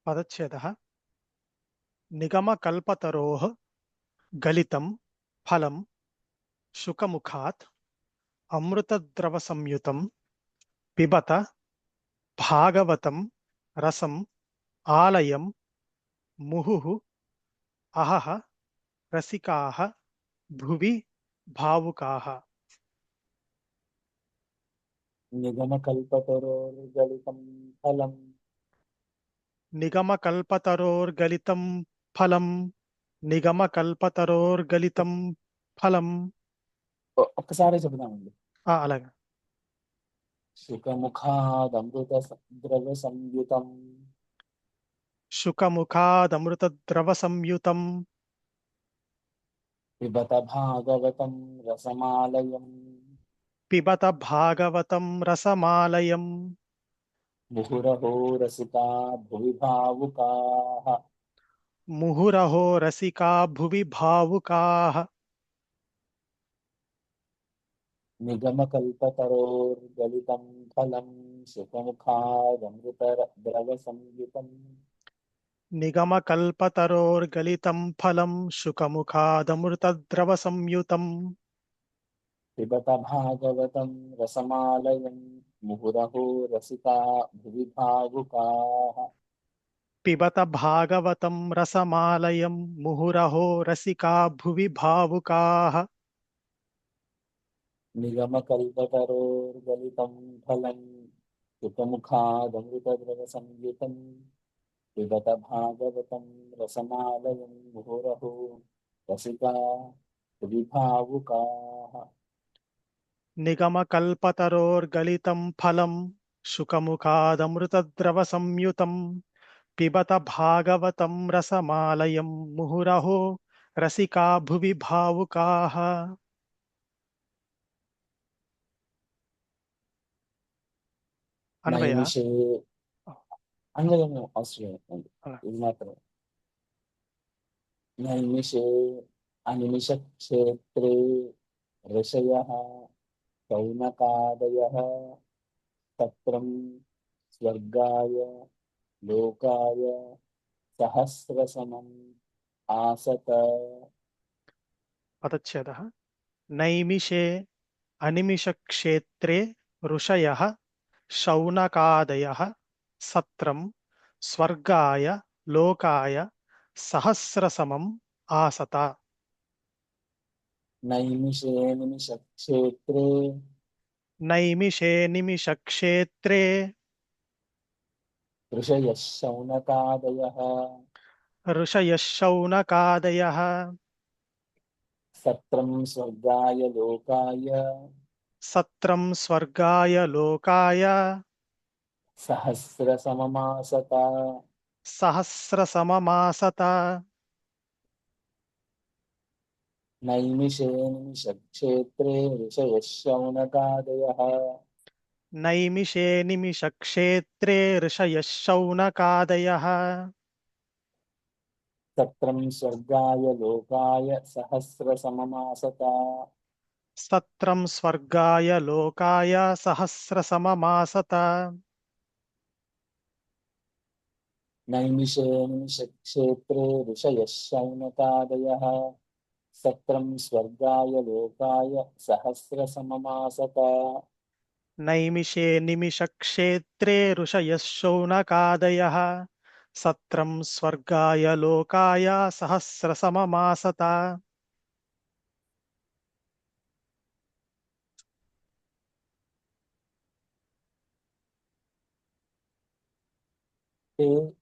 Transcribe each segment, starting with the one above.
पदच्छेदः निगमकल्पतरोः गलितं फलं शुकमुखात् अमृतद्रवसंयुतं पिबत भागवतं रसम् आलयं मुहुः अहः रसिकाः भुवि भावुकाः। निगमकल्पतरोर्गलितं फलं निगमकल्पतरोर्गलितं फलं निगमकल्पतरोर्गलितं फलं ఒక్కసారి చెబుదామండి. అలాగే సుఖముఖాదమృతద్రవ సంయుతం शुकमुखादमृतद्रवसंयुतं పిబత భాగవతం రసమాలయం पिबत भागवतं रसमालयं ముహురహో రసికా భువి భావుకాః. मुहुरहो रसिका भुवि भावुकाः। నిగమకల్పతరోర్గలితం ఫలం సుఖముఖాదమృతద్రవ సంయుతం निगमकल्पतरोर्गलितं फलं शुकमुखादमृतद्रवसंयुतं పిబత భాగవతం రసమాలయం ముహురహో రసికా భువి భావుకాః. पिबत भागवतं रसमालयं मुहुरहो रसिका भुवि भावुकाः। निगमकल्पतरोर्गलितं फलं सुखमुखादमृतद्रवसंयुतं पिबत भागवतं रसमालयं मुहुरहो रसिका विभावुकाः. निगमकल्पतरोर्गलितं फलं शुकमुखादमृतद्रवसंयुतं पिबत भागवतं रसमालयं मुहुरहो रसिका भुवि भावुकाः। అన్వయ नैमिषे अन्वयम् అవసరం లేదు. ఇది మాత్రం नैमिषे अनिमिषक्षेत्रे ऋषयः शौनकादयः सत्रं स्वर्गाय लोकाय सहस्रसमम् आसत. पदच्छेदः नैमिषे अनिमिषक्षेत्रे ऋषयः शौनकादयः सत्रं स्वर्गाय लोकाय सहस्रसमम् आसत। नैमिषे निमिषक्षेत्रे नैमिषे निमिषक्षेत्रे ऋषयः शौनकादयः ऋषयः शौनकादयः सत्रं स्वर्गाय लोकाय सत्रं स्वर्गाय लोकाय सहस्रसममासत. सहस्रसममासत। नैमिषे निमिषक्षेत्रे ऋषयः शौनकादयः नैमिषे निमिषक्षेत्रे ऋषयः शौनकादयः सत्रं स्वर्गाय लोकाय सहस्रसममासत. सत्रं स्वर्गाय लोकाय सहस्रसममासत। नैमिषे निमिषक्षेत्रे ऋषयः शौनकादयः सत्रं स्वर्गाय लोकाय सहस्रसममासत. नैमिषे निमिषक्षेत्रे ऋषयः शौनकादयः सत्रं स्वर्गाय लोकाय सहस्रसममासत। ते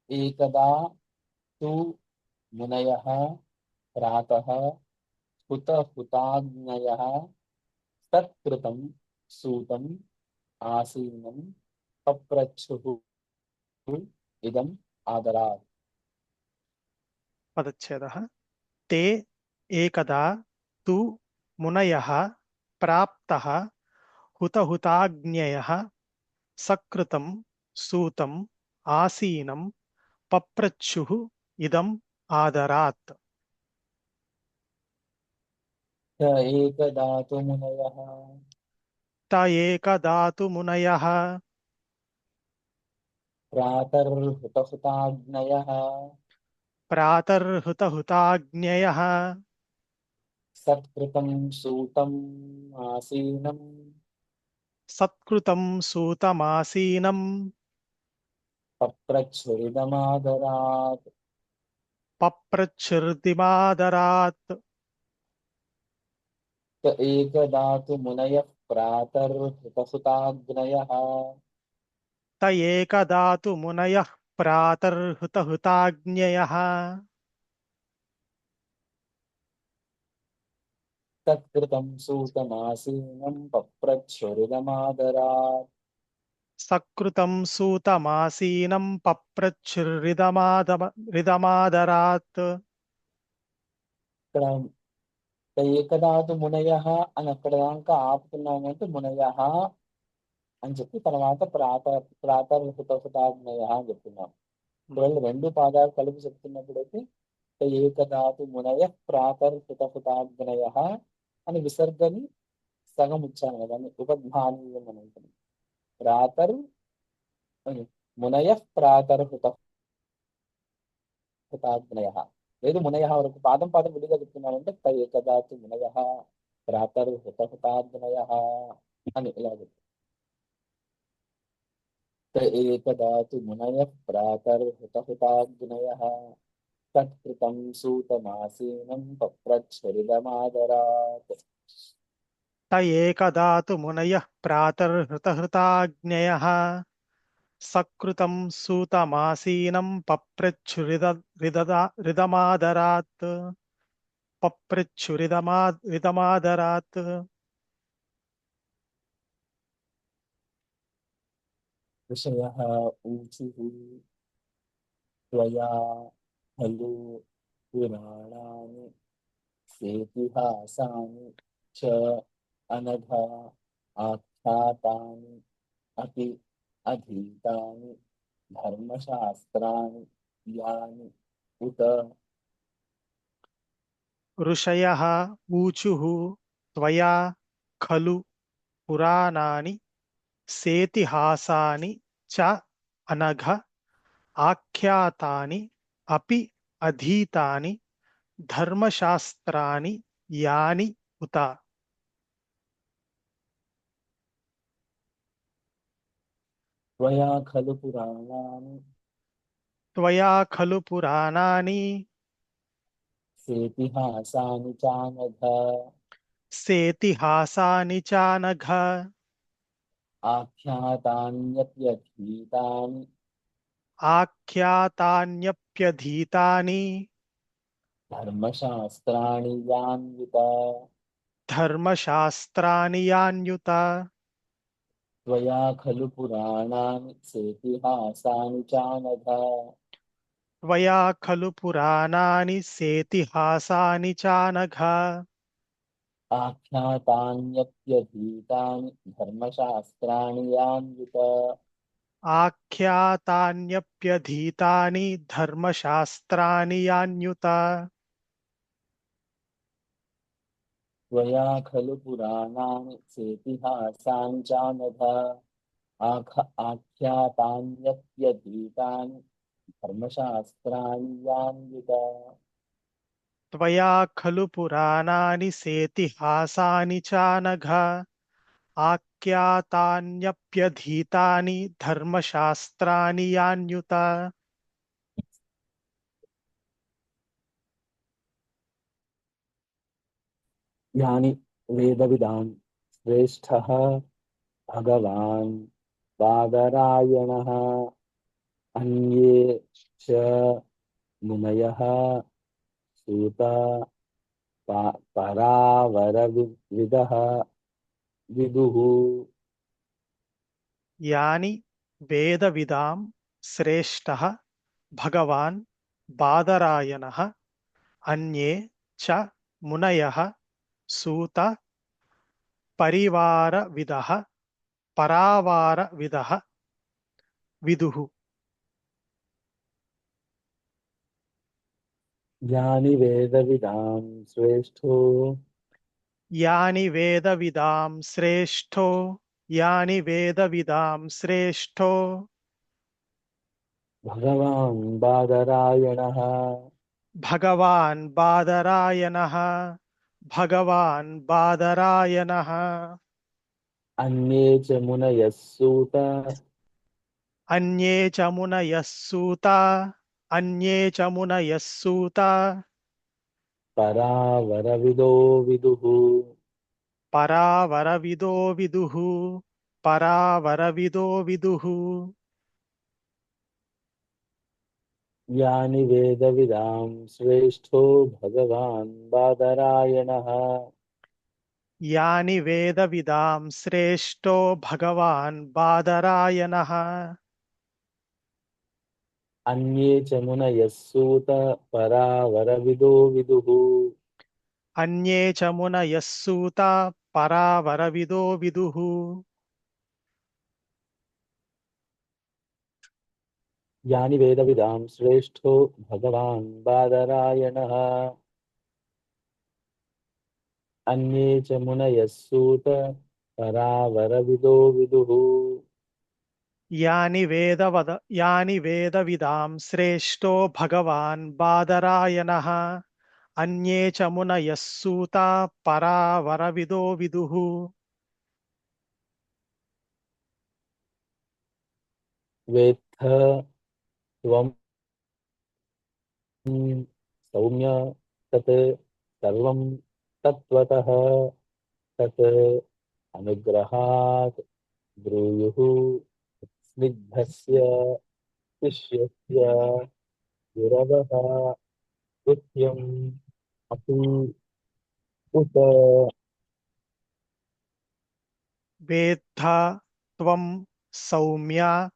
एकदा तु मुनयः प्रातः हुताग्नयः तत्कृतं सूतम् आसीनं पप्रच्छुः इदम् आदरात्. पदच्छेदः ते एकदा तु मुनयः प्राप्तः हुतहुताग्न्ययः सकृतं सूतम् आसीनं पप्रच्छुः इदम् आदरात्। त एकदा तु मुनयः त एकदा तु मुनयः प्रातर्हुतहुताग्नयः प्रातर्हुतहुताग्न्ययः सत्कृतं सूतम् आसीनं सत्कृतं सूतमासीनं पप्रच्छुरिदमादरात् पप्रच्छुर्दिमादरात् त एकदातु मुनयः प्रातर्हुतहुताग्नयः त एकदातु मुनयः प्रातर्हुतहुताग्न्ययः तत्कृतं सूतमासीनं पप्रच्छुरिदमादरात् सकृतं सूतमासीनं पप्रच्छुर्रिदमादरात् ఇక్కడ ఏకదాతు మునయః అని అక్కడ దాకా ఆపుతున్నామంటే మునయః అని చెప్పి తర్వాత ప్రాతర్హుతాగ్నయః అని చెప్తున్నాం. ఒకవేళ రెండు పాదాలు కలిపి చెప్తున్నప్పుడైతే ఏకదాతు మునయ ప్రాతర్హుతాగ్నయః అని విసర్గని సగం ఉచ్చారణ కదా ఉపధ్మానీయం అని ఉంటుంది. ప్రాతర్ మునయ ప్రాతర్హుతాగ్నయః లేదు మునయ వరకు పాదం పాదం విడిగా చెప్తున్నామంటే ఏకదాతు మునయ ప్రాతర్హుతాగ్నయః అని ఇలా చెప్తాం. एकदातु मुनयः प्रातर्हुतहुताग्नयः तत्कृतं सूतमासीनं पप्रच्छुरिदमादरात् त एकदातु मुनयः प्रातर्हृतहृताग्न्ययः सकृतं सूतमासीनं पप्रच्छुरिदमादरात् पप्रच्छुरिदमादरात् ऋषयः ऊचुः त्वया खलु पुराणानि सेतिहासानि च अनघ आख्यातानि अपि अधीतानि धर्मशास्त्राणि यानि उत ऋषयः ऊचुः त्वया खलु पुराणानि सेतिहासानि च अनघ आख्यातानि अपि अधीतानि धर्मशास्त्राणि यानि उत त्वया खलु पुराणानि त्वया खलु पुराणानि सेतिहासानि चानघ सेतिहासानि चानघ आख्यातान्यप्यधीतानि आख्यातान्यप्यधीतानि धर्मशास्त्राणि यान्वित धर्मशास्त्राणि यान्युत त्वया खलु पुराणानि सेतिहासानि चानघ त्वया खलु पुराणानि सेतिहासानि चानघ आख्यातान्यप्यधीतानि धर्मशास्त्राणि यान्वित आख्यातान्यप्यधीतानि धर्मशास्त्राणि यान्युत त्वया खलु पुराणानि सेतिहासानि चानघ आख्यातान्यप्यधीतानि धर्मशास्त्राणि यान्वित त्वया खलु पुराणानि सेतिहासानि चानघ आख्यातान्यप्यधीतानि धर्मशास्त्राणि यान्युत यानि वेदविदां श्रेष्ठः भगवान् बादरायणः अन्ये च मुनयः सूत परावरविदः विदुः यानि वेदविदां श्रेष्ठः भगवान् बादरायणः अन्ये च मुनयः सूत परिवारविदः परावारविदः विदुः यानि वेदविदां श्रेष्ठो यानि वेदविदां श्रेष्ठो यानि वेदविदां श्रेष्ठो भगवान् बादरायणः। भगवान् बादरायणः भगवान् बादरायणः अन्ये च मुनयः सूत अन्ये च मुनयः सूता अन्ये च मुनयः सूता परावरविदो विदुः। परावरविदो विदुः परावरविदो विदुः यानि वेदविदां श्रेष्ठो भगवान् बादरायणः। यानि वेदविदां श्रेष्ठो भगवान् बादरायणः अन्ये च मुनयः सूत परावरविदो विदुः। अन्ये च मुनयः सूता परावरविदो विदुः यानि वेदविदां श्रेष्ठो भगवान् बादरायणः। अन्ये च मुनयः सूत परावरविदो विदुः। यानि वेदविदां श्रेष्ठो भगवान् बादरायणः अन्ये च मुनयः सूता परावरविदो विदुः वेत्थ त्वं सौम्य तत् सर्वं तत्त्वतः तत् अनुग्रहात् ब्रूयुः स्निग्धस्य शिष्यस्य गुरवः गुह्यम् अपि उत। वेत्थ त्वं सौम्या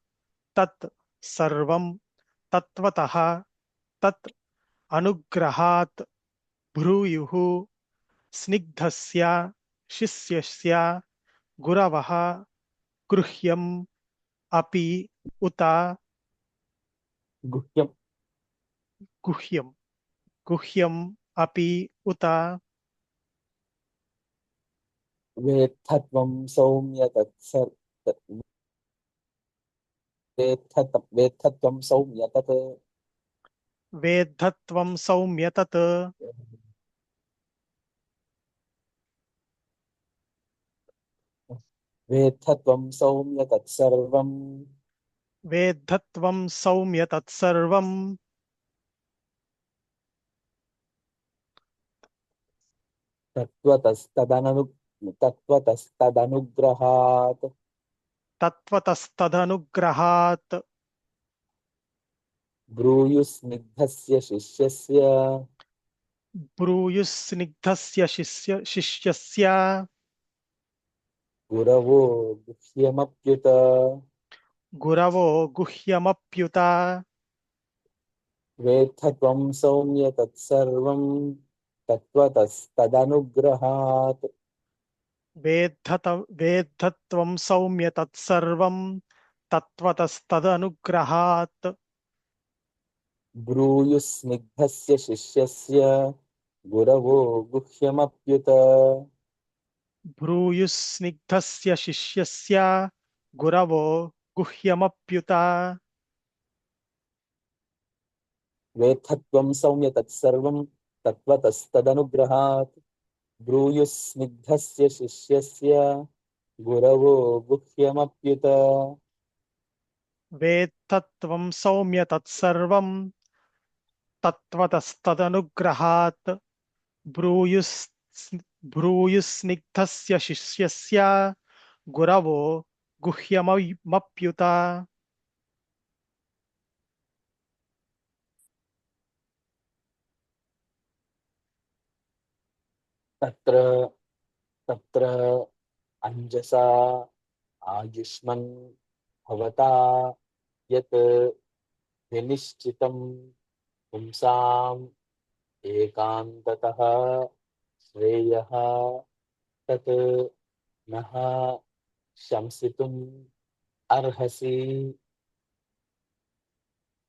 तत् सर्वं तत्त्वतः तत् अनुग्रहात् भ्रूयुः स्निग्धस्य शिष्यस्य गुरवः गृह्यम् अपि उत गुह्यम् गुह्यम् गुह्यम् अपि उत वेत्थ त्वं सौम्य वेत्थ त्वं सौम्य तत् वेद्धत्वं सौम्य तत् वेत्थ त्वं सौम्य तत्सर्वं वेद्धत्वं सौम्य तत्सर्वं तत्त्वतस्तदनु तत्त्वतस्तदनुग्रहात् तत्त्वतस्तदनुग्रहात् ब्रूयुस्निग्धस्य शिष्यस्य ब्रूयुस्निग्धस्य शिष्यस्य गुरवो गुह्यमप्युत। गुरवो गुह्यमप्युत वेत्थ त्वं सौम्य तत्सर्वं तत्त्वतस्तदनुग्रहात् वेद्धत्वं सौम्य तत्सर्वं तत्त्वतस्तदनुग्रहात् ब्रूयुस्निग्धस्य शिष्यस्य गुरवो गुह्यमप्युत। भ्रूयुस्निग्धस्य शिष्यस्य गुरवो गुह्यमप्युत वेत्थ त्वं सौम्य तत्सर्वं तत्त्वतस्तदनुग्रहात् ब्रूयुस्निग्धस्य शिष्यस्य गुरवो गुह्यमप्युत। वेत्तत्वं सौम्य तत्सर्वं तत्त्वतस्तदनुग्रहात् भ्रूयुस् भ्रूयुस्निग्धस्य शिष्यस्य गुरवो गुह्यमप्युत तत्र तत्र अञ्जसा आयुष्मन् भवता यत् विनिश्चितं पुंसाम् एकान्ततः श्रेयः तत् नः शंसितुम् अर्हसि।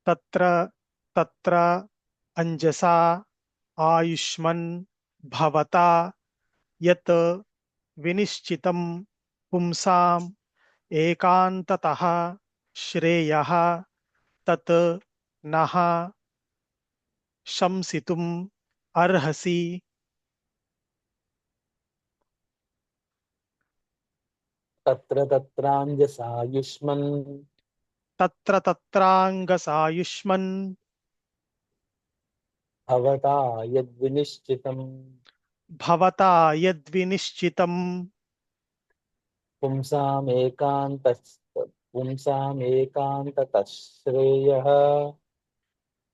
तत्र तत्र अञ्जसा आयुष्मन् भवता यत् विनिश्चितं पुंसाम् एकान्ततः श्रेयः तत् नः शंसितुम् अर्हसि तत्र तत्राञ्जसायुष्मन् तत्र तत्राङ्गसायुष्मन् भवता यद्विनिश्चितम् भवता यद्विनिश्चितम् पुंसामेकान्ततः श्रेयः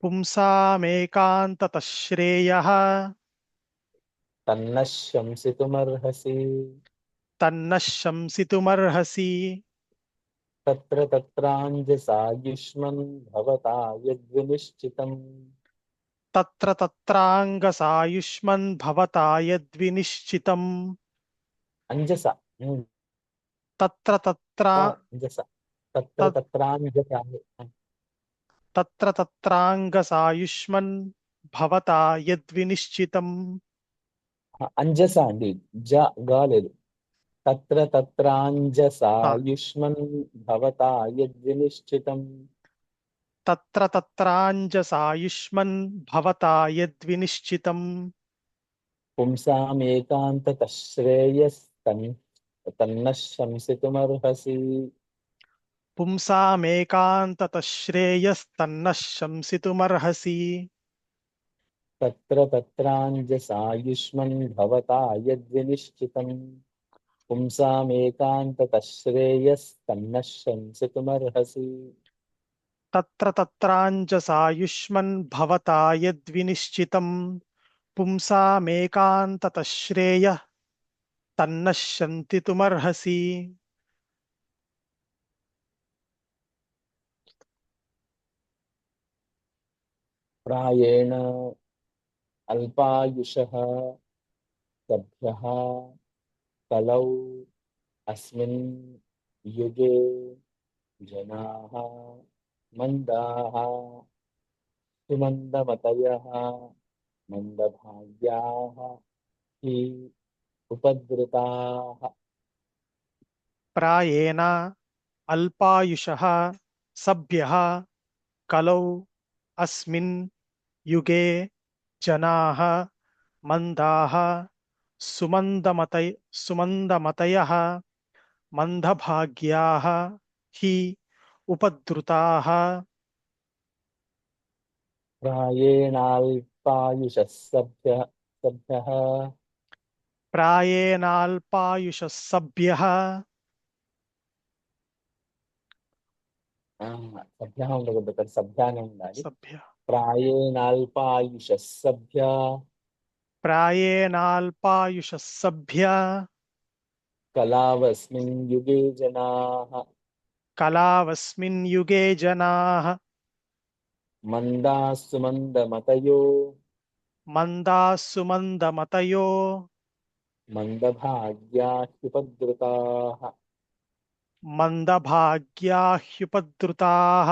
पुंसामेकान्ततः श्रेयः तन्नः शंसितुमर्हसि तन्नः शंसितुमर्हसि तत्र तत्राञ्जसायुष्मन् भवता यद्विनिश्चितम् तत्र तत्राङ्गसायुष्मन् भवता यद्विनिश्चितम् अञ्जसा तत्र तत्रा अञ्जसा तत्र तत् तत्राञ्जसा तत्र तत्राङ्गसायुष्मन् भवता यद्विनिश्चितम् అంజస అండి జ గా లేదు తత్ర हा, తత్రాంజసాయుష్మన్ భవతా యద్వినిశ్చితం तत्र तत्राञ्जसायुष्मन् भवता यद्विनिश्चितम् పుంసామేకాంతతః శ్రేయస్తన్ తన్నః శంసితుమర్హసి पुंसामेकान्ततः श्रेयस्तन्नः शंसितुमर्हसि తత్ర తత్రాంజసాయుష్మన్ భవతా యద్వినిశ్చితం పుంసామేకాంతతః శ్రేయస్తన్నః శంసితుమర్హసి तत्र तत्राञ्जसायुष्मन् भवता यद्विनिश्चितम् पुंसामेकान्ततः श्रेयः तन्नः शन्तितुमर्हसि ప్రాయేణ అల్పాయుషః సభ్యः కలౌ अस्मिन् युगे जनाः मन्दाः सुमन्दमतयः मन्दभाग्याः हि उपद्रुताः प्रायेण अल्पायुषः सभ्यः कलौ अस्मिन् युगे जनाः मन्दाः सुमन्दमतयः मन्दभाग्याः हि उपद्रुताः प्रायेणाल्पायुषः सभ्यः प्रायेणाल्पायुषः सभ्यः सभ्यः ఉండకూడదు ఇక్కడ సభ్యానే ఉండాలి सभ्य प्रायेणाल्पायुषः सभ्य प्रायेणाल्पायुषः सभ्य कलावस्मिन् युगे जनाः कलावस्मिन् युगे जनाः मन्दाः सुमन्दमतयो मन्दाः सुमन्दमतयो मन्दभाग्याह्युपद्रुताः मन्दभाग्या ह्युपद्रुताः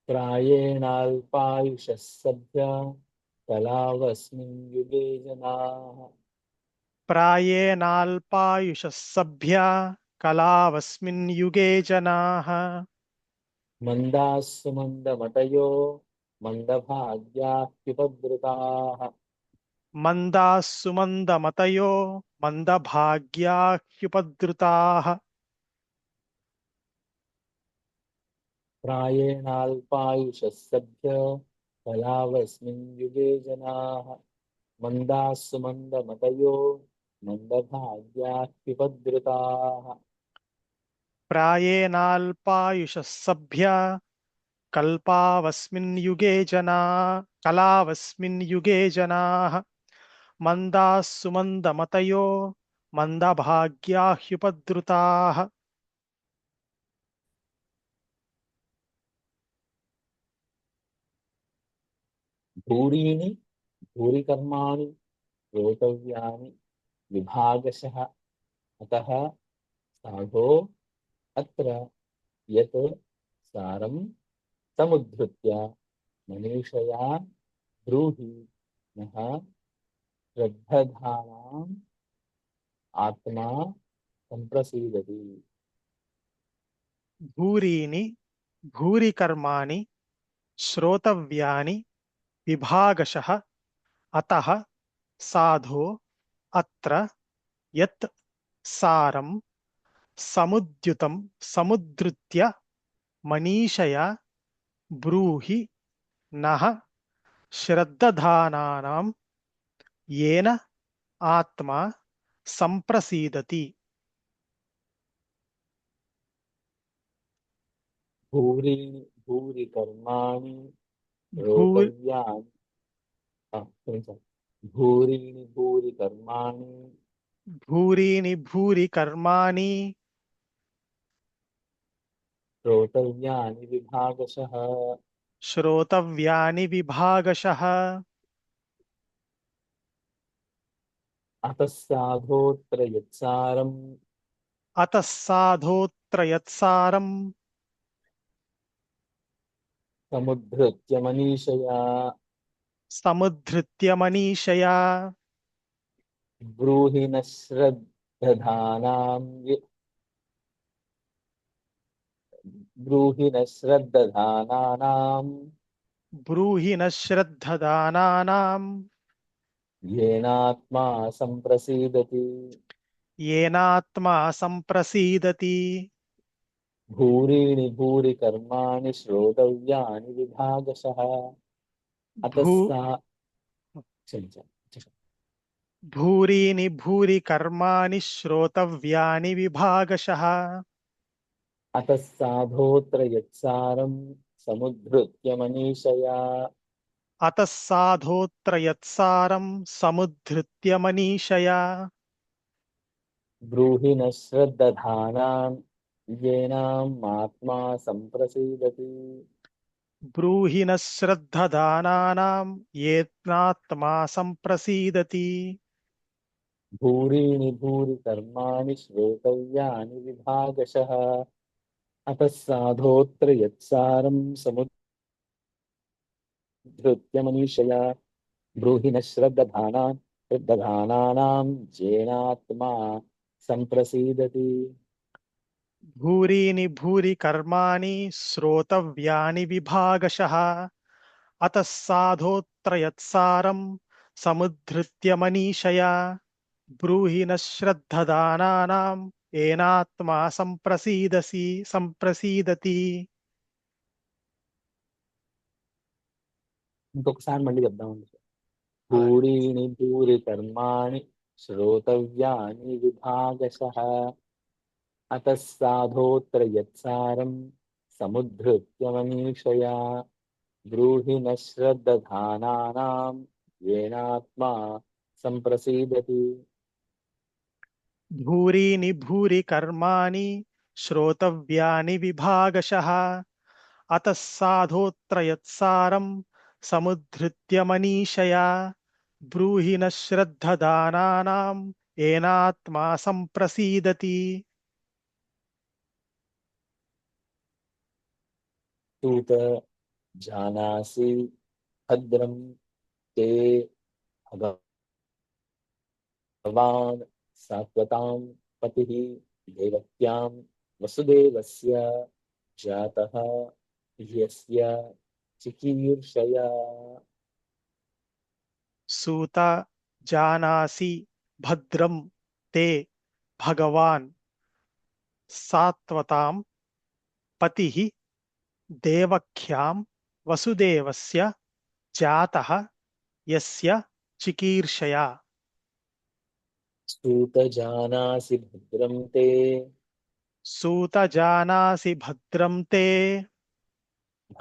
प्रायेणाल्पायुषः सभ्य कलावस्मिन् युगे जनाः प्रायेणाल्पायुषः सभ्या कलावस्मिन् युगे जनाः मन्दाः सुमन्दमतयो मन्दभाग्याह्युपद्रुताः मन्दाः सुमन्दमतयो मन्दभाग्या ह्युपद्रुताः प्रायेणाल्पायुषः सभ्य कलावस्मिन् युगे जनाः मन्दाः सुमन्दमतयो मन्दभाग्याह्युपद्रुताः प्रायेणाल्पायुषः सभ्या कल्पावस्मिन् युगे जना कलावस्मिन् युगे जनाः मन्दाः सुमन्दमतयो मन्दभाग्या ह्युपद्रुताः भूरीणि भूरिकर्माणि श्रोतव्यानि विभागशः अतः साधो अत्र यत् सारं समुद्धृत्य मनीषया ब्रूहि नः श्रद्धधानाम् आत्मा सम्प्रसीदति भूरीणि भूरि कर्माणि श्रोतव्यानि विभागशः अतः साधो अत्र यत् सारं समुद्धृत्य मनीषया ब्रूहि नः श्रद्दधानानां येन आत्मा संप्रसीदति। भूरीणि भूरि कर्माणि भू श्रोतव्यानि क्षम्यतां। भूरीणि भूरि कर्माणि भूरीनि भूरि कर्माणि श्रोतव्यानि विभागशः। श्रोतव्यानि विभागशः अतः साधोऽत्र यत्सारम् अतः साधोऽत्र यत्सारम् समुद्धृत्य मनीषया समुद्धृत्य मनीषया ब्रूहि न श्रद्धधानां ब्रूहि न श्रद्धधानानां ब्रूहि न श्रद्धदानानाम् येनात्मा सम्प्रसीदति। येनात्मा सम्प्रसीदति। भूरीणि भूरि कर्माणि श्रोतव्यानि विभागशः। अतः भू सा क्षम्यतां। भूरीनि भूरि कर्माणि श्रोतव्यानि विभागशः अतः साधोऽत्र यत्सारं समुद्धृत्य मनीषया अतः साधोऽत्र यत्सारं समुद्धृत्य मनीषया ब्रूहि न श्रद्धधानां येनात्मा सम्प्रसीदति। ब्रूहि न श्रद्धदानानां येनात्मा सम्प्रसीदति। भूरीणि भूरि कर्माणि श्रोतव्यानि विभागशः। अतः साधोऽत्र यत्सारं समुद्धृत्य मनीषया ब्रूहि न श्रद्धधानानां येनात्मा सम्प्रसीदति। भूरीनि भूरि कर्माणि श्रोतव्यानि विभागशः अतः साधोऽत्र यत्सारं समुद्धृत्य मनीषया ब्रूहि न श्रद्धदानानां येनात्मा संप्रसीदति। ఇంకొకసారి మళ్ళీ చెప్దామండి. భూరీణి భూరి కర్మాణి శ్రోతవ్యాని విభాగశః अतः साधोऽत्र यत्सारं समुद्धृत्य मनीषया ब्रूहि न श्रद्धधानानां येनात्मा सम्प्रसीदति। भूरीनि भूरि कर्माणि श्रोतव्यानि विभागशः अतः साधोऽत्र यत्सारं समुद्धृत्य मनीषया ब्रूहि न श्रद्धदानानां येनात्मा संप्रसीदति। सूत जानासि भद्रं ते भगवान् सात्वतां पतिः देवक्यां वसुदेवस्य जातः यस्य चिकीर्षया। सूत जानासि भद्रं ते भगवान् सात्वतां पतिः देवक्यां वसुदेवस्य जातः यस्य चिकीर्षया। सूत जानासि भद्रं ते सूत जानासि भद्रं ते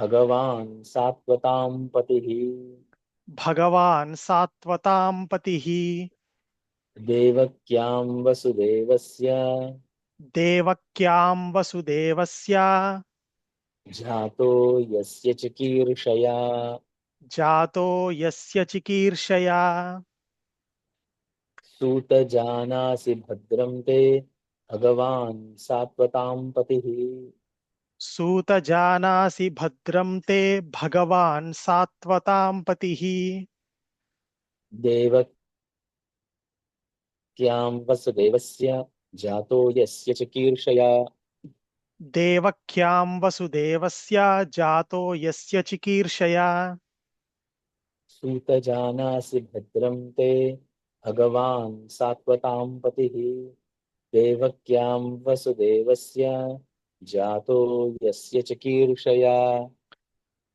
भगवान् सात्वतां पतिः भगवान् सात्वतां पतिः देवक्यां वसुदेवस्य देवक्यां वसुदेवस्य जातो यस्य चिकीर्षया। जातो यस्य चिकीर्षया। सूत जानासि भद्रं ते भगवान् सात्वतां पतिः सूत जानासि भद्रं ते भगवान् सात्वतां पतिः देवक्यां वसुदेवस्य जातो यस्य चिकीर्षया। देवक्यां वसुदेवस्य जातो यस्य चिकीर्षया सूत जानासि भद्रं ते भगवान् सात्वतां पतिः देवक्यां वसुदेवस्य जातो यस्य चिकीर्षया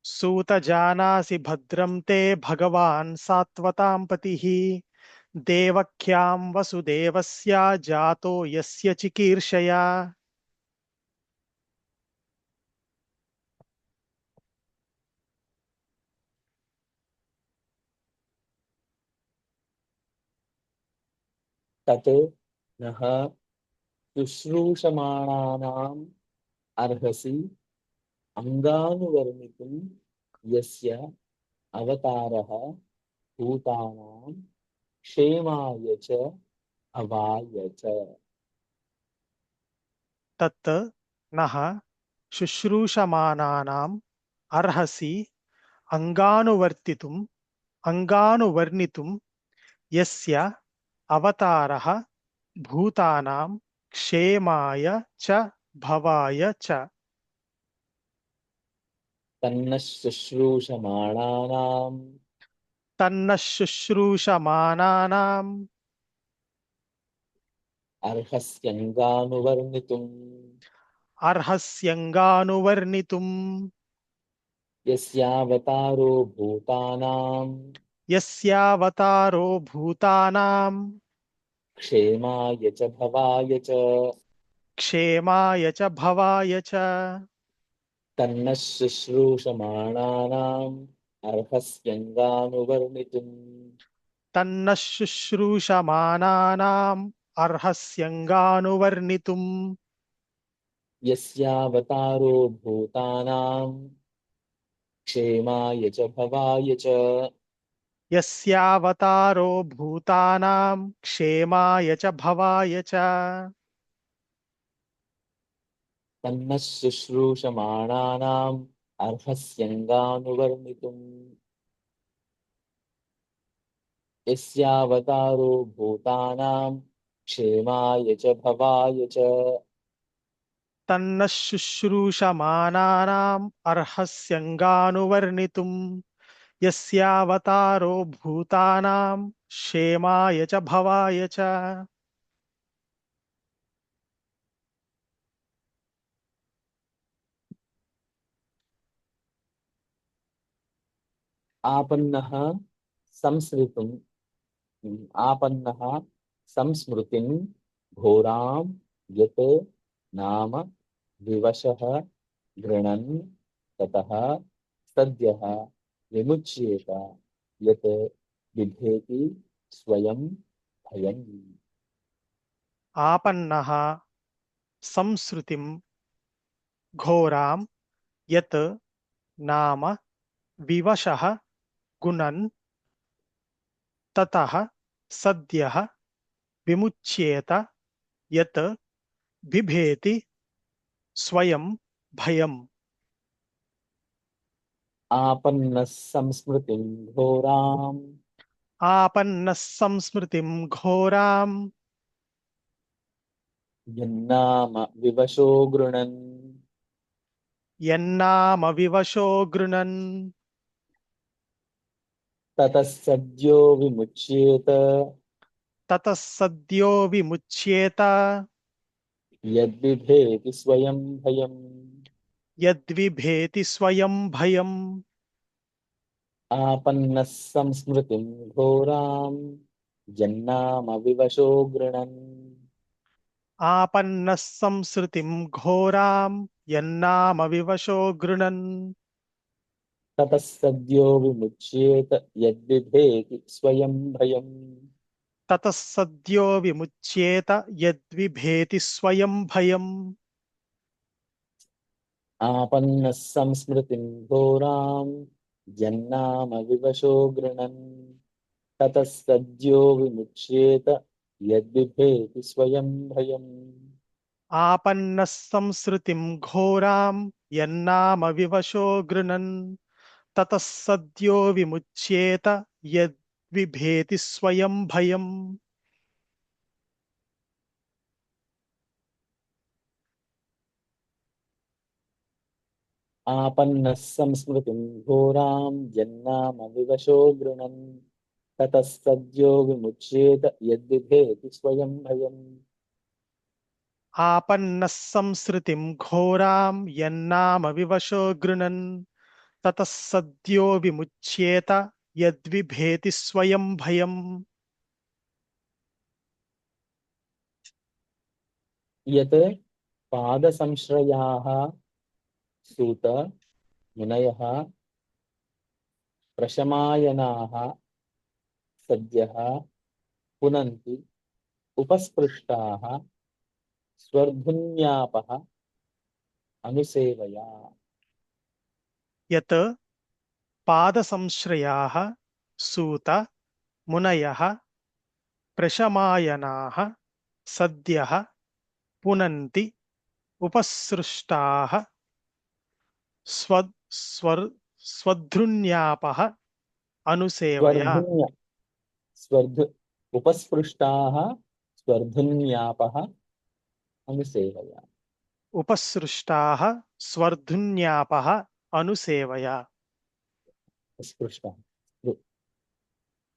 सूत जानासि भद्रं ते भगवान् सात्वतां पतिः देवक्यां वसुदेवस्य जातो यस्य चिकीर्षया तत् नः शुश्रूषमाणानाम् अर्हसि अङ्गानुवर्णितुं यस्य अवतारः भूतानां क्षेमाय च भवाय च। तत् नः शुश्रूषमाणानाम् अर्हसि अङ्गानुवर्णितुं यस्य अवतारः भूतानां क्षेमाय च भवाय च तन्नः शुश्रूषमाणानाम् तन्नः शुश्रूषमाणानाम् अर्हस्यङ्गानुवर्णितुम् अर्हस्यङ्गानुवर्णितुं यस्यावतारो भूतानां यस्यावतारो भूतानां क्षेमाय च भवाय च। क्षेमाय च भवाय च तन्नः शुश्रूषमाणानाम् अर्हस्यङ्गानुवर्णितुम् तन्नः शुश्रूषमाणानाम् अर्हस्यङ्गानुवर्णितुं यस्यावतारो भूतानां क्षेमाय च भवाय च। यस्यावतारो भूतानां क्षेमाय च भवाय च तन्नः शुश्रूषमाणानाम् अर्हस्यङ्गानुवर्णितुम् यस्यावतारो भूतानां क्षेमाय च भवाय च। तन्नः शुश्रूषमाणानाम् अर्हस्यङ्गानुवर्णितुं यस्यावतारो भूतानां क्षेमाय च भवाय च आपन्नः संस्मृतुम् आपन्नः संस्मृतिं घोरां यत् नाम विवशः गृणन् ततः सद्यः विमुच्येत यत् बिभेति स्वयं भयम्। आपन्नः संसृतिं घोरां यत् नाम विवशः गुणन् ततः सद्यः विमुच्येत यत् बिभेति स्वयं भयम् आपन्नः संस्मृतिं घोरां आपन्नः संस्मृतिं घोरां यन्नाम विवशो गृणन् यन्नाम विवशो गृणन् ततः सद्यो विमुच्येत ततः सद्यो विमुच्येत यद्बिभेति स्वयं भयम्। यद्विभेति स्वयं भयम् आपन्नः संस्मृतिं घोरां यन्नाम विवशो गृणन् आपन्नः संसृतिं घोरां यन्नाम विवशो गृणन् ततः सद्यो विमुच्येत यद्बिभेति स्वयं भयम्। ततः सद्यो विमुच्येत यद्विभेति स्वयं भयम् आपन्नः संस्मृतिं घोरां यन्नाम विवशो गृणन् ततः सद्यो विमुच्येत यद्बिभेति स्वयं भयम्। आपन्नः संसृतिं घोरां यन्नाम विवशो गृणन् ततः सद्यो विमुच्येत यद्विभेति स्वयं भयम् आपन्नः संस्मृतिं घोरां यन्नाम विवशो गृणन् ततः सद्यो विमुच्येत यद्विधेति स्वयं भयम्। आपन्नः संसृतिं घोरां यन्नाम विवशो गृणन् ततः सद्यो विमुच्येत यद्विभेति स्वयं भयम्। यत् पादसंश्रयाः सूत मुनयः प्रशमायनाः सद्यः पुनन्ति उपस्पृष्टाः स्वर्धुन्यापः अनुसेवया। यत् पादसंश्रयाः सूत मुनयः प्रशमायनाः सद्यः पुनन्ति उपसृष्टाः स्वधृन्यापः अनुसेवया। स्वर्धुन्य स्वर्धु उपस्पृष्टाः स्वर्धुन्यापः अनुसेवया। उपसृष्टाः स्वर्धुन्यापः अनुसेवया। स्पृष्टाः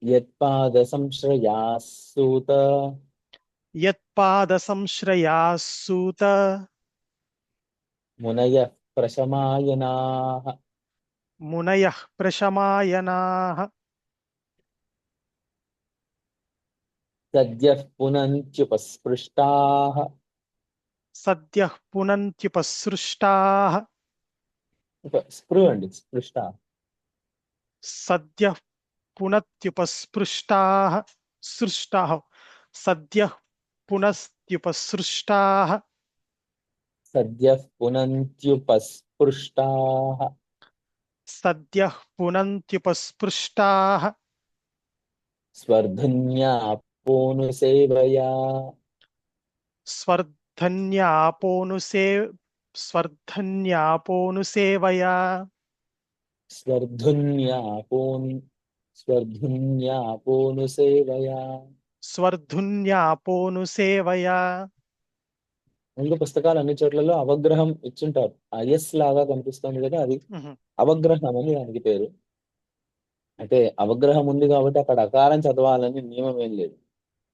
यत्पादसंश्रयाः सूत यत्पादसंश्रयासूत मुनयः प्रशमायनाः मुनयः प्रशमायनाः सद्यः पुनन्त्युपस्पृष्टाः सद्यः पुनन्त्युपसृष्टाः स्पृहन्ति स्पृष्टाः सद्यः पुनत्युपस्पृष्टाः सृष्टाः सद्यः पुनस्त्युपसृष्टाः सद्यः पुनन्त्युपस्पृष्टाः सद्यः पुनन्त्युपस्पृष्टाः स्वर्धन्यापोनुसेवया। स्वर्धन्यापोनुसे स्वर्धन्यापोनुसेवया स्वर्धुन्यापोन् स्वर्धुन्यापोनुसेवया। స్వర్ధున్యాపోనుసేవయా. ముందు పుస్తకాలు అన్ని చోట్లలో అవగ్రహం ఇచ్చుంటారు. ఐఎస్ లాగా కనిపిస్తుంది కదా, అది మ్మ్. అవగ్రహం అని దానికి పేరు. అంటే అవగ్రహం ఉంది కాబట్టి అక్కడ అకారం చదవాలని నియమం ఏం లేదు.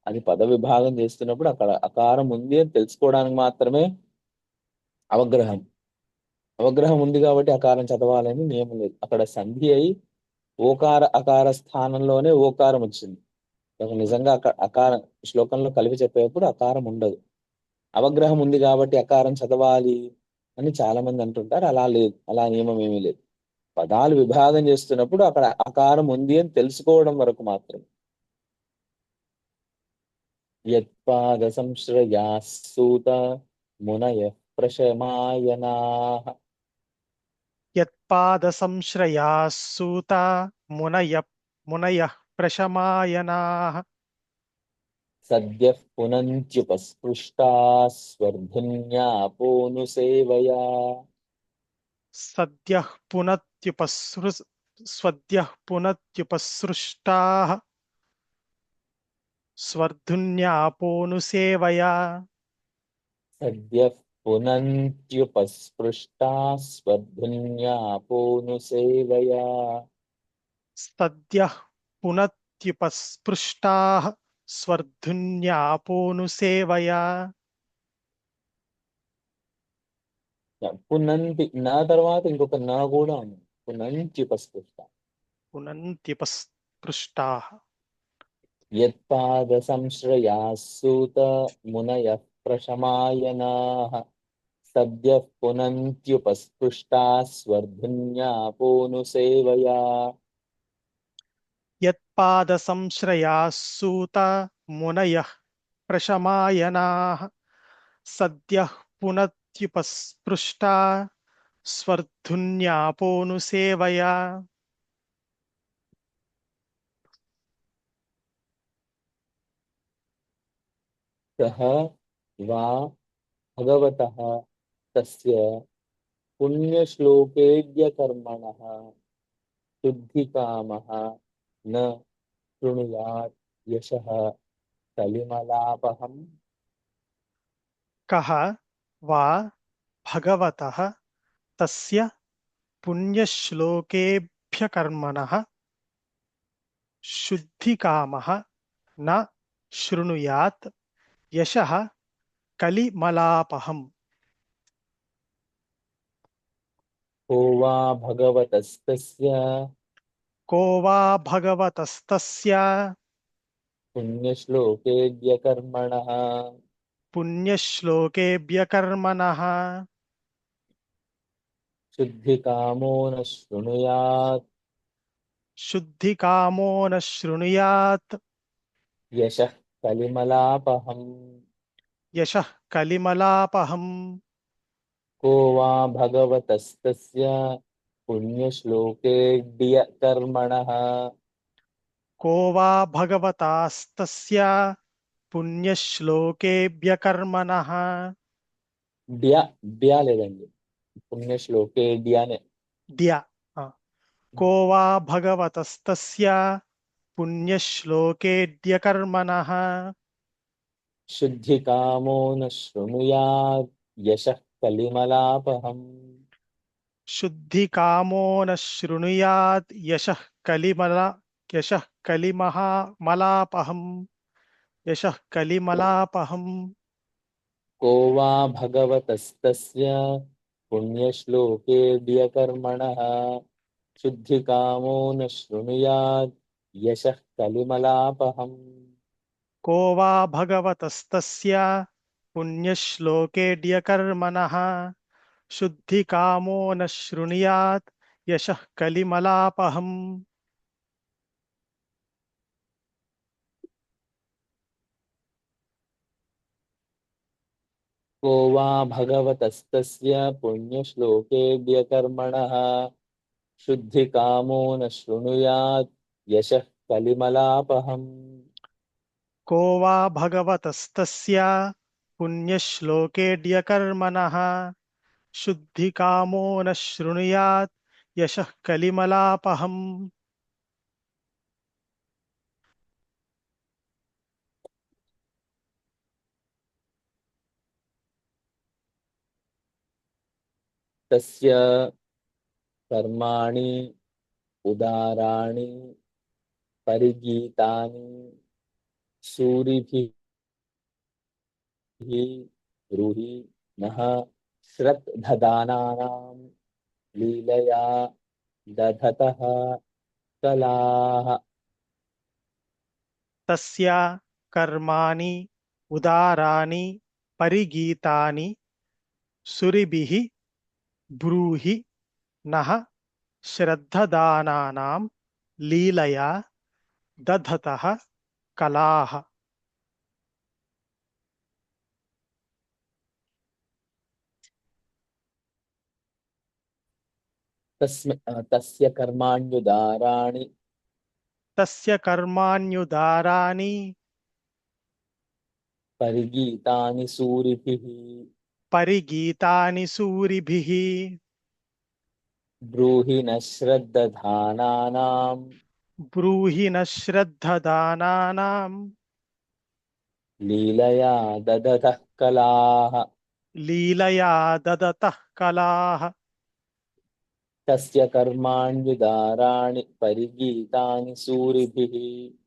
అది పద విభాగం చేస్తున్నప్పుడు అక్కడ అకారం ఉంది అని తెలుసుకోవడానికి మాత్రమే అవగ్రహం. అవగ్రహం ఉంది కాబట్టి అకారం చదవాలని నియమం లేదు. అక్కడ సంధి అయి ఓకార అకార స్థానంలోనే ఓకారం వచ్చింది. నిజంగా అక్కడ అకారం శ్లోకంలో కలిపి చెప్పేటప్పుడు అకారం ఉండదు. అవగ్రహం ఉంది కాబట్టి అకారం చదవాలి అని చాలా మంది అంటుంటారు. అలా లేదు, అలా నియమం ఏమీ లేదు. పదాలు విభాగం చేస్తున్నప్పుడు అక్కడ అకారం ఉంది అని తెలుసుకోవడం వరకు మాత్రమే. యత్పాద సంశ్రయాసూత మునయ ప్రశమాయనాః యత్పాదసంశ్రయాస్సూత మునయః ప్రశమాయనాః సద్యః పునంత్యుపస్పృష్టాः స్వర్ధున్యాపోనుసేవయా. సద్యః పునత్యుపసృష్టాః స్వర్ధున్యాపోనుసేవయా. సద్యః పునంత్యుపస్పృష్టాः స్వర్ధున్యాపోనుసేవయా. సద్యః పునత్యుపస్పృష్టాః స్వర్ధున్యాపోనుసేవయా. పునంతి నా తర్వాత ఇంకొక నా కూడా ఉంది. పునంత్యుపస్పృష్ట. పునంత్యుపస్పృష్టాః యత్పాద సంశ్రయాసూత మునయః ప్రశమాయనాః సద్యః పునంత్యుపస్పృష్టాः స్వర్ధున్యాపోనుసేవయా. యత్పాదసంశ్రయాస్సూత మునయః ప్రశమాయనాః సద్యః పునత్యుపస్పృష్టా స్వర్ధున్యాపోనుసేవయా. సహ వా భగవతః తస్య పుణ్యశ్లోకేడ్యకర్మణః శుద్ధికామः న శృణుయాత్ యశః కలిమలాపహం. కః వా భగవతః తస్య पुण्यश्लोकेभ्यकर्मणः शुद्धिकामः न शृणुयात् यशः कलिमलापहम्। को वा भगवतस्तस्य को वा भगवतस्तस्य पुण्यश्लोकेऽद्य कर्मणः पुण्यश्लोकेभ्यकर्मणः शुद्धिकामो न शृणुयात् शुद्धिकामो न शृणुयात् यशः कलिमलापहम्। यशः कलिमलापहम्। को वा भगवतस्तस्य पुण्यश्लोकेऽद्य कर्मणः को वा भगवतास्तस्य पुण्यश्लोकेभ्यकर्मणः డ్య డ్య లేదండి, పుణ్యశ్లోకేడ్యానే. द्या हाँ। को वा भगवतस्तस्य पुण्यश्लोकेऽद्यकर्मणः शुद्धिकामो न शृणुयात् यशः कलिमलापहम्। शुद्धिकामो न शृणुयात् यशः कलिमहा मलापहम्। यशः कलिमलापहम्। को वा भगवतस्तस्य पुण्यश्लोकेऽद्य कर्मणः शुद्धिकामो न शृणुयात् यशः कलिमलापहम्। को वा भगवतस्तस्य पुण्यश्लोकेऽद्यकर्मणः शुद्धिकामो न शृणुयात् यशः कलिमलापहम्। को वा भगवतस्तस्य पुण्यश्लोकेऽद्य कर्मणः शुद्धिकामो न शृणुयात् यशः कलिमलापहम्। को वा भगवतस्तस्य पुण्यश्लोकेऽद्यकर्मणः शुद्धिकामो न शृणुयात् यशः कलिमलापहम्। तस्य कर्माणि उदाराणि परिगीतानि सूरिभिः ब्रूहि नः श्रद्धदानानां लीलया दधतः कलाः। तस्य कर्माणि उदाराणि परिगीतानि सुरिभिः ब्रूहि नः श्रद्धदानानां लीलया दधतः कलाः। तस्य कर्माण्युदाराणि तस्य कर्माण्युदाराणि परिगीतानि सूरिभिः परिगीतानि सूरिभिः ब्रूहि न श्रद्धधानानां ब्रूहि न श्रद्धदानानां लीलया ददतः कलाः। लीलया ददतः कलाः। तस्य कर्माण्युदाराणि परिगीतानि सूरिभिः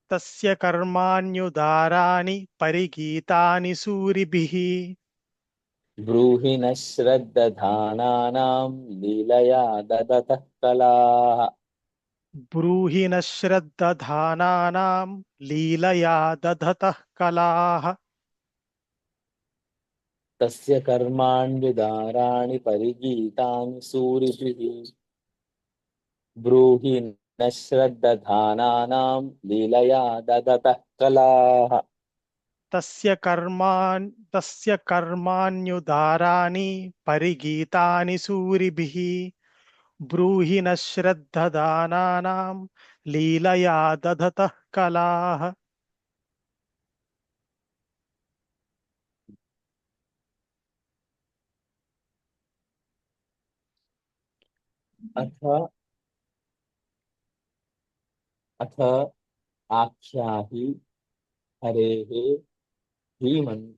तस्य कर्माण्युदाराणि परिगीतानि सूरिभिः ब्रूहि न श्रद्धधानानां लीलया ददतः कलाः। ब्रूहि न श्रद्धधानानां लीलया दधतः कलाः। तस्य कर्माण्युदाराणि परिगीतानि सूरिभिः ब्रूहि न श्रद्धधानानां लीलया ददतः कलाः। तस्य कर्माण्युदाराणि परिगीतानि सूरिभिः ब्रूहि न श्रद्धदानानां लीलया दधतः कलाः। अथ अथ आख्याहि हरेः धीमन्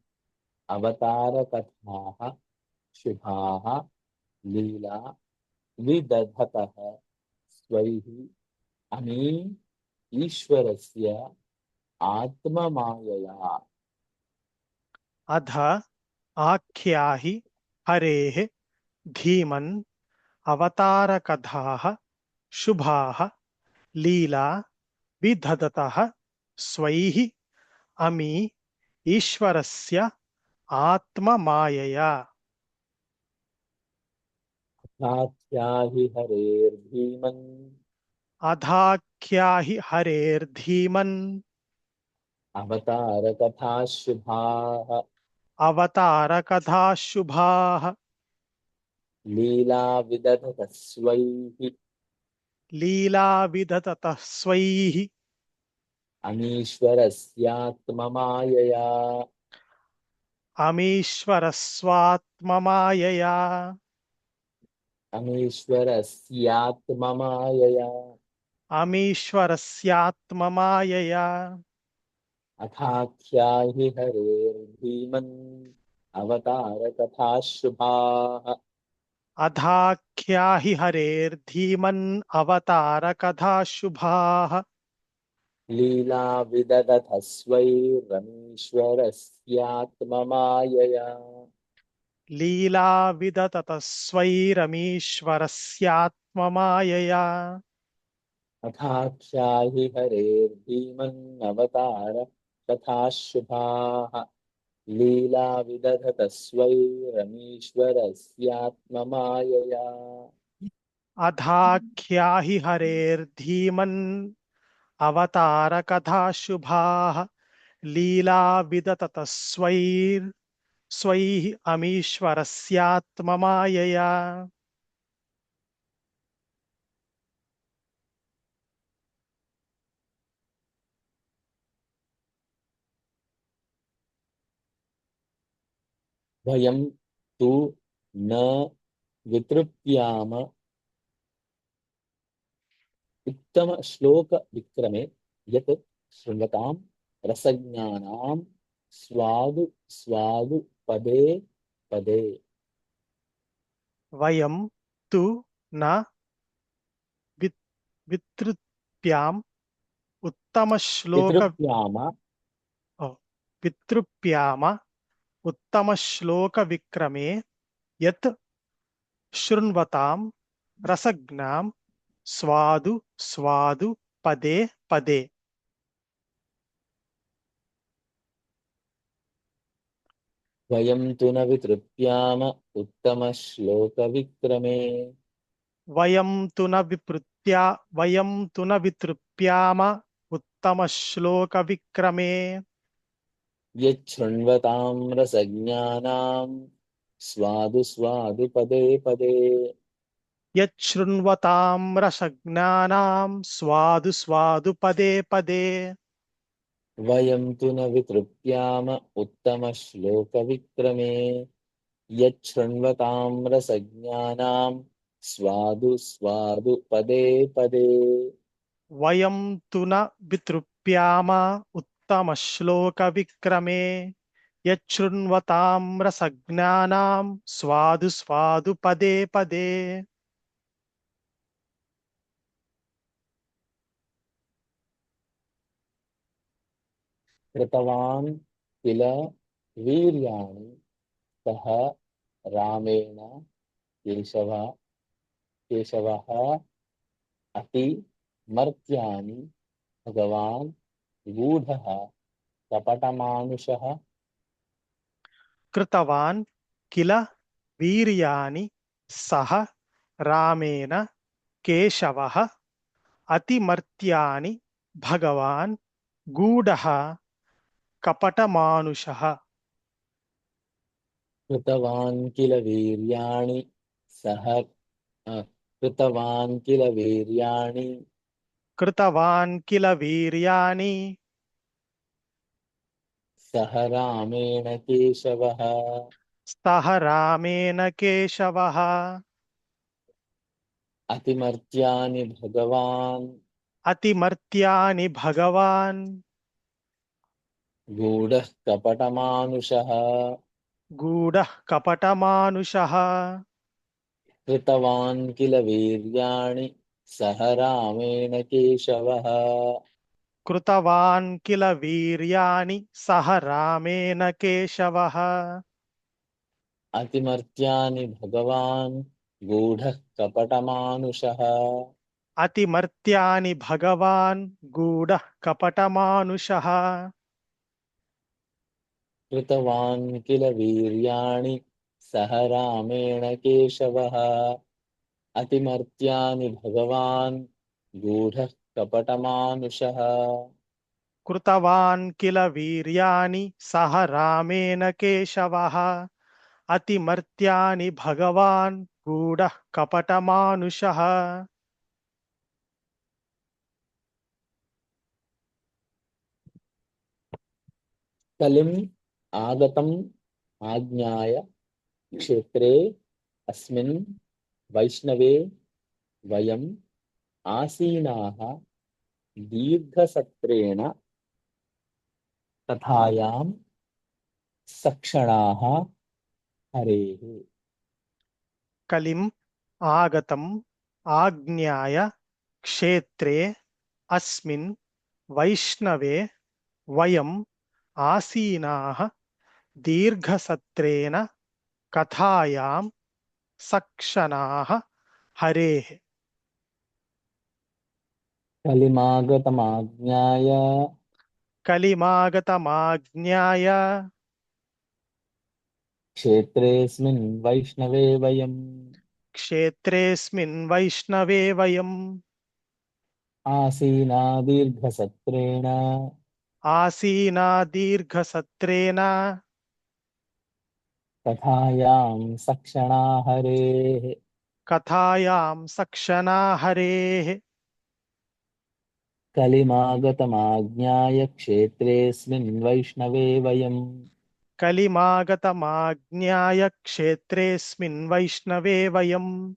अवतारकथाः शुभाः लीला विदधतः स्वैः अमी ईश्वरस्य आत्ममायया। अध आख्याहि हरेः धीमन् अवतारकथाः शुभाः लीला विधदतः स्वैः अमी ईश्वरस्य आत्ममायया। अथाख्याहि हरेर्भीमन् अधाख्याहि हरेर्धीमन् अवतारकथाः शुभाः अवतारकथाः शुभाः लीला विदधतः स्वैः लीला विधदतः स्वैः अमीश्वरस्यात्ममायया। अमीश्वरस्वात्ममायया। अमीश्वरस्यात्ममायया। अमीश्वरस्यात्ममायया। अथाख्याहि हरेर्भीमन् अवतारकथाः शुभाः अधाख्याहि हरेर्धीमन् अवतारकथाः शुभाः लीला विदधतः स्वैरमीश्वरस्यात्ममायया। लीला विदततः स्वैरमीश्वरस्यात्ममायया। अथाख्याहि हरेर्भीमन् अवतारकथाः शुभाः लीला विदधतः स्वैरमीश्वरस्यात्ममायया। अधाख्याहि हरेर्धीमन् अवतारकथाः शुभाः लीला विदततः स्वैः अमीश्वरस्यात्ममायया। वयं तु न वितृप्याम उत्तमश्लोकविक्रमे यत् शृण्वतां रसज्ञानां स्वादु स्वादु पदे पदे। वयं तु न वितृप्याम उत्तमश्लोक पितृप्याम वितृप्याम उत्तमश्लोकविक्रमे यत् शृण्वतां रसज्ञां स्वादु स्वादु पदे पदे। वयं तु न वितृप्याम उत्तमश्लोकविक्रमे वयं तु न वितृप्याम उत्तमश्लोकविक्रमे यच्छृण्वतां रसज्ञानां स्वादु स्वादु पदे पदे। यच्छृण्वतां रसज्ञानां स्वादु स्वादु पदे पदे। वयं तु न वितृप्याम उत्तमश्लोकविक्रमे यच्छृण्वतां रसज्ञानां स्वादु स्वादु पदे पदे। वयं तु न वितृप्याम उत्तमश्लोकविक्रमे यच्छृण्वतां रसज्ञानां स्वादु स्वादु पदे पदे। कृतवान् किल वीर्याणि सह रामेण केशवः अति मर्त्यानि भगवान् गूढः कपटमानुषः। कृतवान् किल वीर्याणि सह रामेण केशवः अतिमर्त्यानि भगवान् गूढः कपटमानुषः। कृतवान् किल वीर्याणि सह कृतवान् किल वीर्याणि कृतवान् किल वीर्याणि सह रामेण केशवः। सह रामेण केशवः अतिमर्त्यानि भगवान् अतिमर्त्यानि भगवान् गूढः कपटमानुषः। गूढः कपटमानुषः। कृतवान् किल वीर्याणि सह रामेण केशवः। कृतवान् किल वीर्याणि सह रामेण केशवः। अतिमर्त्यानि भगवान् गूढः कपटमानुषः। अतिमर्त्यानि भगवान् गूढः कपटमानुषः। कृतवान् किल वीर्याणि सह रामेण केशवः। अतिमर्त्यानि भगवान् गूढः कपटमानुषः। कृतवान् किल वीर्याणि सह रामेण केशवः। अतिमर्त्यानि भगवान् गूढः कपटमानुषः। कलिम् आगतम् आज्ञाय क्षेत्रे अस्मिन् वैष्णवे वयम् आसीनाः दीर्घसत्रेण तथायां सक्षणाः हरेः। कलिम् आगतम् आज्ञाय क्षेत्रे अस्मिन् वैष्णवे वयम् आसीनाः दीर्घसत्रेण कथायां सक्षणाः हरेः। कलिमागतमाज्ञाय कलिमागतमाज्ञाय क्षेत्रेऽस्मिन् वैष्णवे वयम् क्षेत्रेऽस्मिन् वैष्णवे वयम् आसीना दीर्घसत्रेण आसीना दीर्घसत्रेण कथायां सक्षणा हरेः। कथायां सक्षणा हरेः। कलिमागतमाज्ञाय क्षेत्रेऽस्मिन् वैष्णवे वयम् कलिमागतमाज्ञाय क्षेत्रेऽस्मिन् वैष्णवे वयम्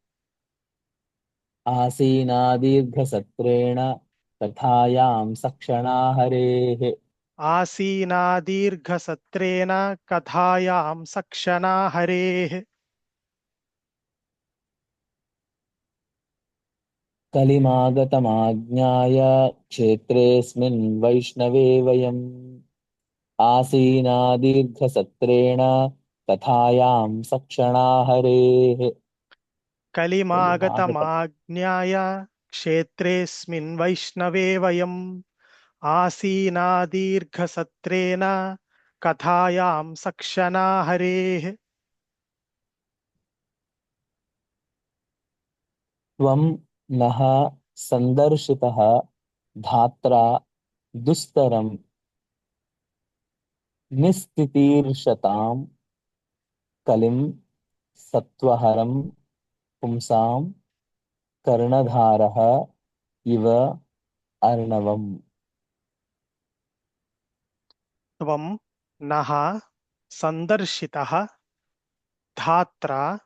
आसीना दीर्घसत्रेण कथायां सक्षणा हरेः। आसीना दीर्घसत्रेण कथायां सक्षणा हरेः। कलिमागतमाज्ञाय क्षेत्रेऽस्मिन् वैष्णवे वयम् आसीना दीर्घसत्रेण कथायां सक्षणा हरेः। कलिमागत कलिमागतमाज्ञाय क्षेत्रेऽस्मिन् वैष्णवे वयम् आसीना दीर्घसत्रेण कथायां सक्षणा हरेः। त्वं नः सन्दर्शितः धात्रा दुस्तरं निस्तितीर्षतां कलिं सत्त्वहरं पुंसां कर्णधारः इव अर्णवम्। त्वं नः सन्दर्शितः धात्रा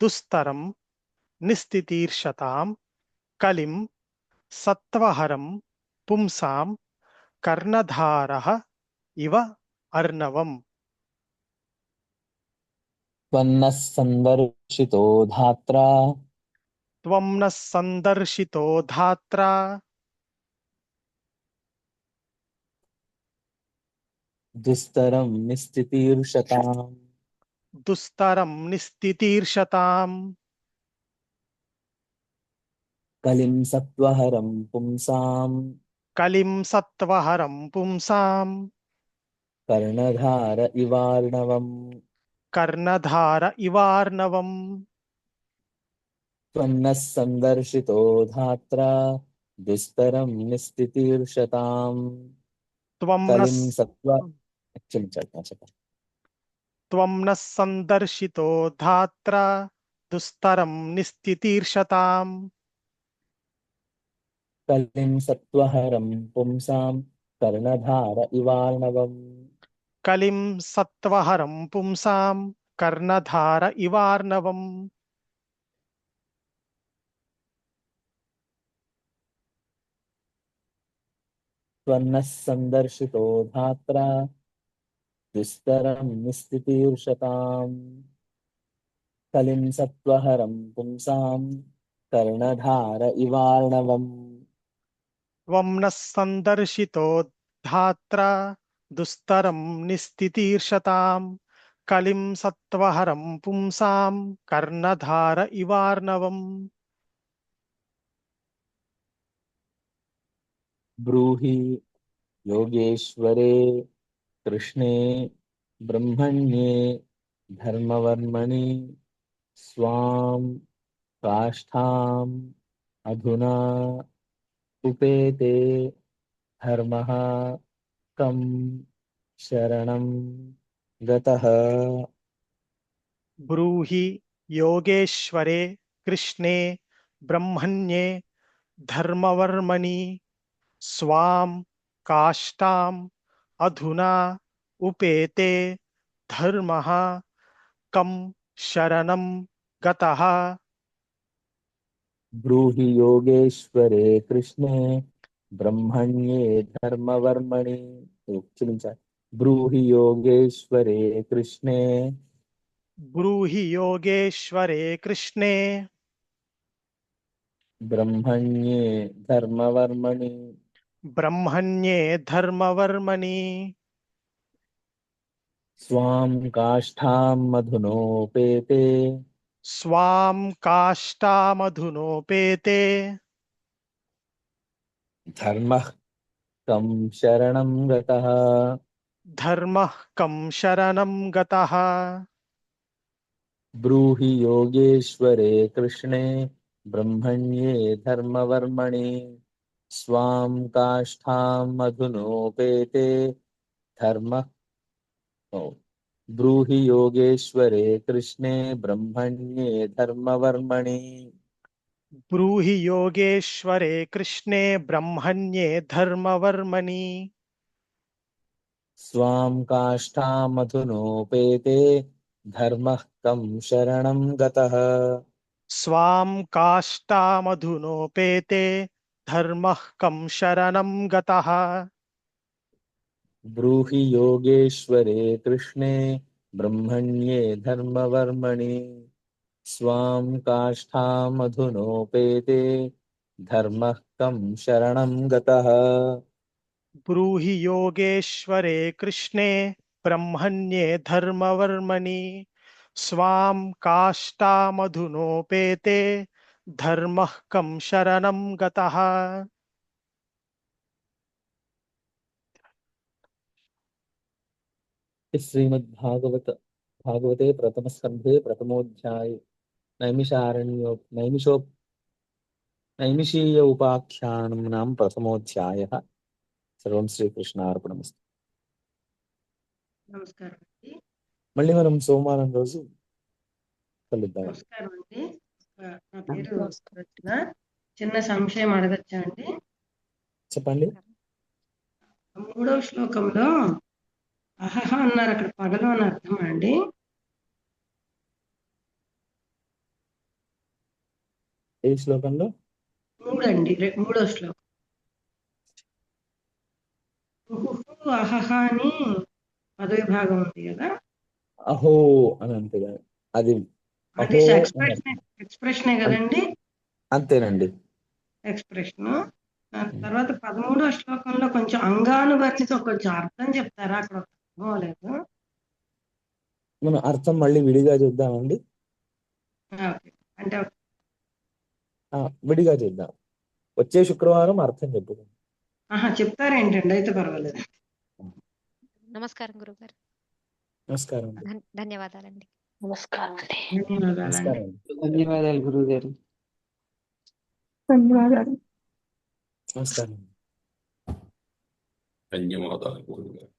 दुस्तरं निस्तितीर्षतां कलिं सत्त्वहरं पुंसां कर्णधारः इव अर्णवम्। त्वन्नः सन्दर्शितो धात्रा त्वं नः सन्दर्शितो धात्रा दुस्तरं निस्तितीर्षताम् दुस्तरं निस्तितीर्षताम् कलिं सत्त्वहरं पुंसां कलिं सत्त्वहरं पुंसां कर्णधार इवार्णवम्। कर्णधार इवार्णवम्। त्वन्नः सन्दर्शितो धात्रा दुस्तरं निस्तितीर्षताम् त्वं नः कलिं सत्त्व क्षम्यतां। त्वं नः सन्दर्शितो धात्रा दुस्तरं निस्तितीर्षताम् कलिं सत्त्वहरं पुंसां कर्णधार इवार्णवम्। कलिं सत्त्वहरं पुंसां कर्णधार इवार्णवम्। त्वन्नः सन्दर्शितो धात्रा दुस्तरं निस्तितीर्षताम् కలిం సత్వహరం పుంసాం కర్ణధార ఇవార్ణవం. त्वं नः सन्दर्शितो धात्रा दुस्तरं निस्तितीर्षताम् कलिं सत्त्वहरं पुंसां कर्णधार इवार्णवम्। బ్రూహి యోగేశ్వరే కృష్ణే బ్రహ్మణ్యే ధర్మవర్మణి స్వాం కాష్ఠాం అధునా ఉపేతే ధర్మః కం శరణం గతః. ब्रूहि योगेश्वरे कृष्णे ब्रह्मण्ये धर्मवर्मणि स्वां काष्ठाम् अधुना उपेते धर्मः कं शरणं गतः। బ్రూహి యోగేశ్వరే కృష్ణే బ్రహ్మణ్యే ధర్మవర్మణి. చూపించాలి. బ్రూహి యోగేశ్వరే కృష్ణే ब्रूहि योगेश्वरे कृष्णे బ్రహ్మణ్యే ధర్మవర్మణి ब्रह्मण्ये धर्मवर्मणि స్వాం కాష్ఠాం మధునోపేతే स्वां काष्ठामधुनोपेते ధర్మః కం శరణం గతః. धर्मः कं शरणं गतः। బ్రూహి యోగేశ్వరే కృష్ణే బ్రహ్మణ్యే ధర్మవర్మణి స్వాం కాష్ఠాం మధునోపేతే ధర్మః. బ్రూహి యోగేశ్వరే కృష్ణే బ్రహ్మణ్యే ధర్మవర్మణి ब्रूहि योगेश्वरे कृष्णे ब्रह्मण्ये धर्मवर्मणि స్వాం కాష్ఠాం మధునోపేతే ధర్మః కం శరణం గతః. स्वां काष्ठामधुनोपेते धर्मः कं शरणं गतः। బ్రూహి యోగేశ్వరే కృష్ణే బ్రహ్మణ్యే ధర్మవర్మణి స్వాం కాష్ఠాం మధునోపేతే ధర్మః కం శరణం గతః. ब्रूहि योगेश्वरे कृष्णे ब्रह्मण्ये धर्मवर्मणि स्वां काष्ठामधुनोपेते धर्मः कं शरणं गतः। భాగవతే ప్రథమ స్కంధే ప్రథమోధ్యాయే నైమిషీయ ఉపాఖ్యానం నామ ప్రథమోధ్యాయః. సర్వం శ్రీకృష్ణార్పణమస్తు. నమస్కారం అండి. మళ్ళీ మనం సోమవారం రోజు కలుద్దాం. నమస్కారం అండి. నా పేరు రచన. చిన్న సంశయం అడగచ్చా అండి? చెప్పండి. 3వ శ్లోకంలో అహహ అన్నారు, అక్కడ పగలు అని అర్థమా అండి? ఏ శ్లోకంలో? 3 అండి, 3వ శ్లోకం. ఉహుహు అహహ అని పదవిభాగం ఉంది కదా, అహో అని అంతే కదా, అది అంటే అహో ఎక్స్ప్రెషనే కదండి. అంతేనండి. ఎక్స్ప్రెషన్. తర్వాత 13వ శ్లోకంలో కొంచెం అంగానువర్తితో కొంచెం అర్థం చెప్తారా? అక్కడ అర్థం అవ్వలేదు. మనం అర్థం మళ్ళీ విడిగా చూద్దామండి. ఓకే. అంటే విడిగా చూద్దాం. వచ్చే శుక్రవారం అర్థం చెప్పుకుందాం. చెప్తారేంటండి? అయితే పర్వాలేదు. నమస్కారం గురుగారు. నమస్కారం. ధన్యవాదాలండి. ధన్యవాదాలండి. నమస్కారం. ధన్యవాదాలు గురువు గారు. నమస్కారం. ధన్యవాదాలు గురువు గారు.